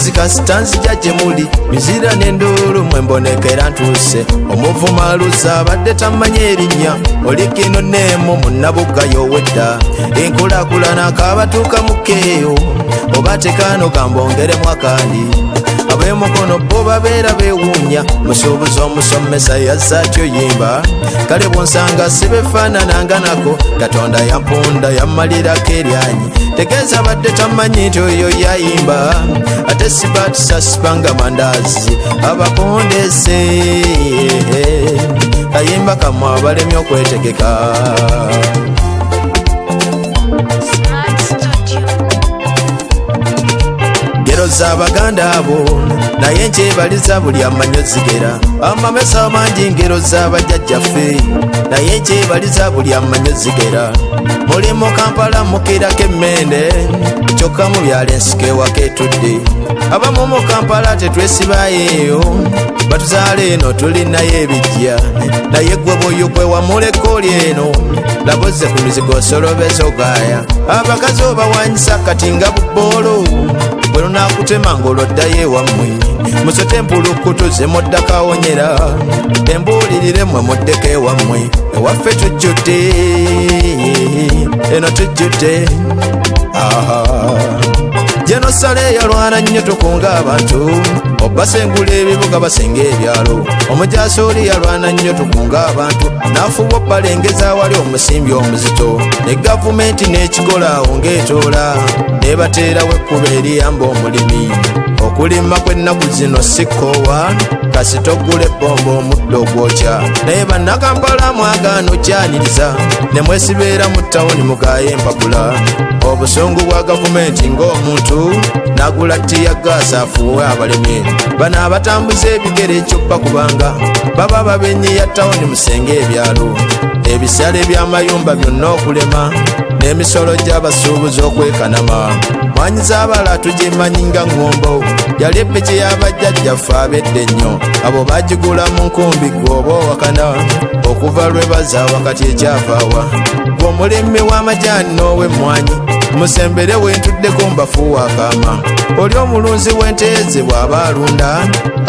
Mukozi kasita nzija gye muli bizira n'enduulu mwe mbonekera ntuuse. Omuvuma Luza abadde tamanyi erinnya olikino neemu munnabuggayo wedda. Enkulaakulana akaabatuuka mukeeyo oba tekaano kambongeremu akandi. Ab'emukono bo babeera beewuunya musuubuzi omusomesa yazza atyo yimba. Kale bw'onsanga sibefaanananga nako Katonda yampunda yammalirako eryanyi. Tegeeza abadde tamanyi nti oyo yayimba ate sibatusasipanga mandaazi abapondese. Kayimba kamwe abalemye okwetegeka. Ngero z'Abaganda abo naye nkyebaliza buli amanyi zigera. Amamesa mangi ngero z'abajjajjaffe naye nkyebaliza buli amanyi zigera. Mulimu Kampala mukirako emmende kyokka mu byalo ensiko ewaka etudde. Abamu mu Kampala tetwesibayo batuzaala eno tulinayo ebijja naye gwe bw'oyo gwe wamuleka oli eno labozze ku mizigo osolobeza ogaaya. Abakazi obawanyisa kati nga bubboolo bwe lunaakutema ng'oloddayo ewammwe. Musote empulukutu zemuddako awonyera embuulirire mmwe muddeko ewammwe. Ewaffe tujjudde eno tujjudde. Jenosale yalwana nnyo tukunga abantu obasengula ebibuga basenga ebyalo. Omujaasi oli yalwana nnyo tukunga abantu n'afuba obbalengeza awali omusimbi omuzito. Ne gavumenti n'ekikolawo ng'etoola nebateerawo ekkuba eriyamba omulimi. Okulima kw'ennaku zino sikkoowa kasita oggula ebbomba omuddo ogwokya. Naye bannakampala mwagaana okyaniriza ne mwesibeera mu ttawuni mugaayo empapula. Obusungu bwa gavumenti ng'omuntu n'agula ttiiyaggaasi afuuwe abalimi. Bano abatambuza ebigere ekyoppa kubanga baba babenyi ya ttawuni musenge ebyalo. Ebisale by'amayumba byonna okulema n'emisolo gy'abasuubuzi okwekanama. Mwanyi z'abala tugimanyi nga ngombo yali eppiki y'abajjajjaffe abedde ennyo. Abo bagigula mu nkumbi gwe oba owakana okuva lwe baza wakati ekyavaawa. Gwe omulimi w'amajaani n'ow'emmwanyi musembere wentuddeko mbafuuwa akaama. Oli omulunzi w'ente bw'aba alunda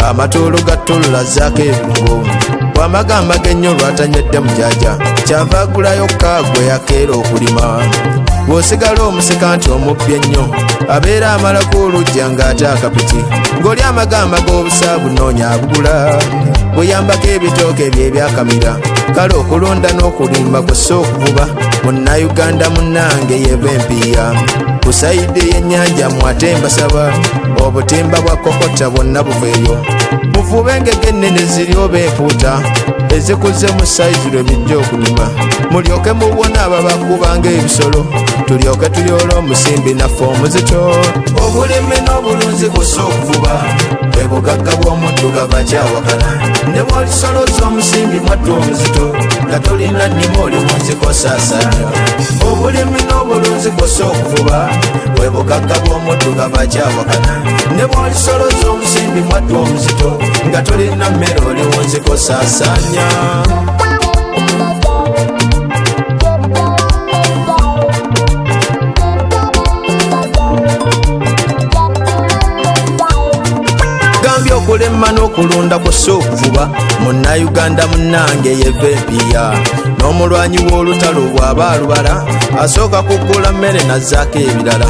amatoolo gattulula zaako ebirungo. Bw'amagamba g'ennyo lwatanywedde mujaja kyava agulayo kaagwe yakeera okulima. Bw'osigala omusika nti omubbi ennyo abeera amalako olujja ng'ate akapiki. Ng'oli amagamba g'obusaabu noonya abugula. Bweyambako ebitooke bye ebyakamira. Kale okulunda n'okulima kussa okuvuba munnayuganda munnange yeva empiiya. Ku sayidi y'ennyanja mwate mbasaba obutimba bwa kokota bwonna buveeyo. Muvube engege ennene ziri oba empuuta ezikuze mu sayizi lwe bijja okulima. Mulyoke mubona ababakubanga ebisolo tulyoke tulyola omusimbi naffe omuzito. Obulimi n'obulunzi kussa okuvuba bwe bugagga bw'omuddugavu akyawakana. Ne bw'olisoloza omusimbi mwaddu omuzito nga tolina nnima oli munziko saasaanya. Obulimi n'obulunzi kussa okuvuba bwe bugagga bw'omuddugavu akyawakana. Ne bw'olisoloza omusimbi mwaddu omuzito nga tolina mmere oli munziko saasaanya. Gambye okulema n'okulunda kussa okuvuba munnayuganda munnange yeva empiiya. N'omulwanyi w'olutalo bw'aba alubala asooka kuggula mmere nazzaako ebirala.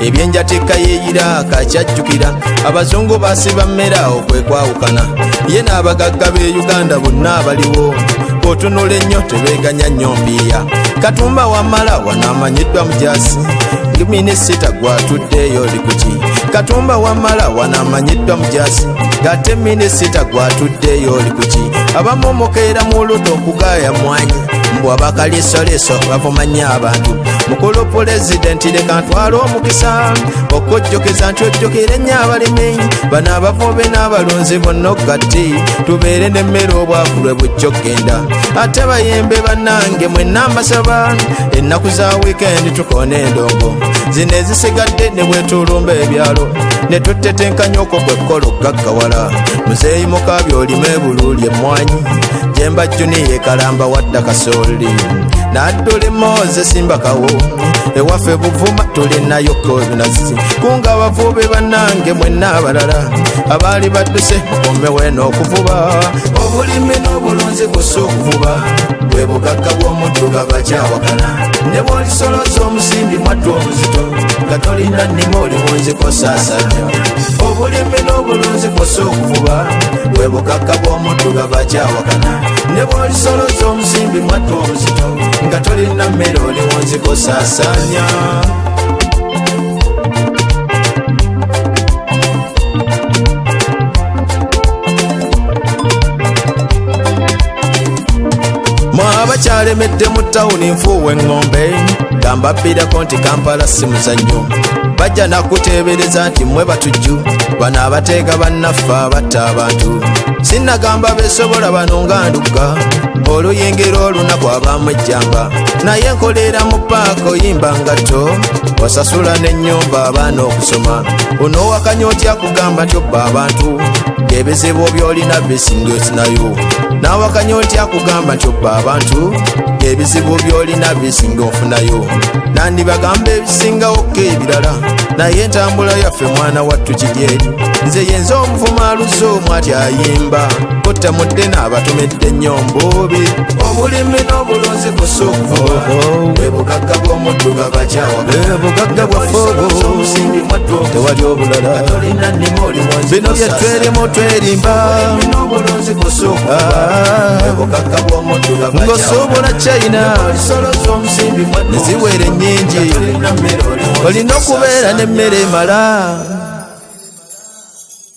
Ebyenjatika yeeyira akakyajjukira abazungu basiba mmere awo kwe kwawukana. Ye n'abagagga b'e Uganda bonna abaliwo bw'otunula ennyo tebeeganya nnyo mpiiya. Katumba Wamala wanaamanyiddwa mujaasi minisita gwatuddeyo oli kuki. Katumba Wamala wanaamanyiddwa mujaasi ng'ate minisita gwatuddeyo oli kuki. Abamu mukeera mu luto okugaaya mwanyi mbw abakalisoleso bavumanya abantu. Mukulu pulezidenti leka ntwala omukisa okujjukiza nti ojjukira ennyo abalimi bano abavubi n'abalunzi bonna oggatti tubeere n'emmere obwavu lwe bujja okgenda. Ate bayimbe bannange mwenna mbasaba ennaku za wiikendi tukoona endongo zino ezisigadde ne bwetulumba ebyalo ne tutetenkanya okwo gwekkola okgaggawala. Muzeeyi Mukabi olime buluuli emmwanyi Jemba Junior Kalamba wadda kasooli n'addula Moses Mbakawo ewaffe Buvuma tulinayo konazi kunga abavubi bannange mwenna abalala abaali badduse mukomewe n'okuvuba obulimi n'obulunzi kussa okuvuba bwe bugagga bw'omudduga bakyawakana ne bw'olisoloza omusimbi mwaddu omuzito nga tolina nnima oli munziko saasanya obulimi n'obulunzi kussa okuvuba bwe bugagga bw'omudduga bakyawakana ne bw'olisoloza omusimbi mwaddu omuzito nga tolina mmere oli munziko saasanya abakyalemedde mu tawuni nfuuwa eŋŋombe gambabbirako nti Kampala si muzannyo bajja nakuteebereza nti mmwe batujju bano abateega bannaffe abatta abantu sinnagamba beesobola bano nga ndugga oluyingira olunaku abaamu ejjamba naye nkolera mu paaka oyimba ngatto osasula n'ennyumba abaana okusoma onoowakanya otya kugamba nti obba abantu ebizibu by'olina bisinga osinayo n'awakanya otya kugamba nti obba abantu ebizibu by'olina bisinga ofunayo nandibagamba ebisingawoka ebirala naye entambula yaffe mwana wattu kiryeri nze yenza omuvuma aluzza omwati ayimba kotamudde n'abatomedde ennyombobi obulimi n'obulunzi kussa okuvuba bwe bugagga bw'omudduga bakyawabugagga bwaffe obwo tewali obulala bino byetwerimu twerimba ng'osuubula China neziweera ennyingi olina okubeera n'emmere emala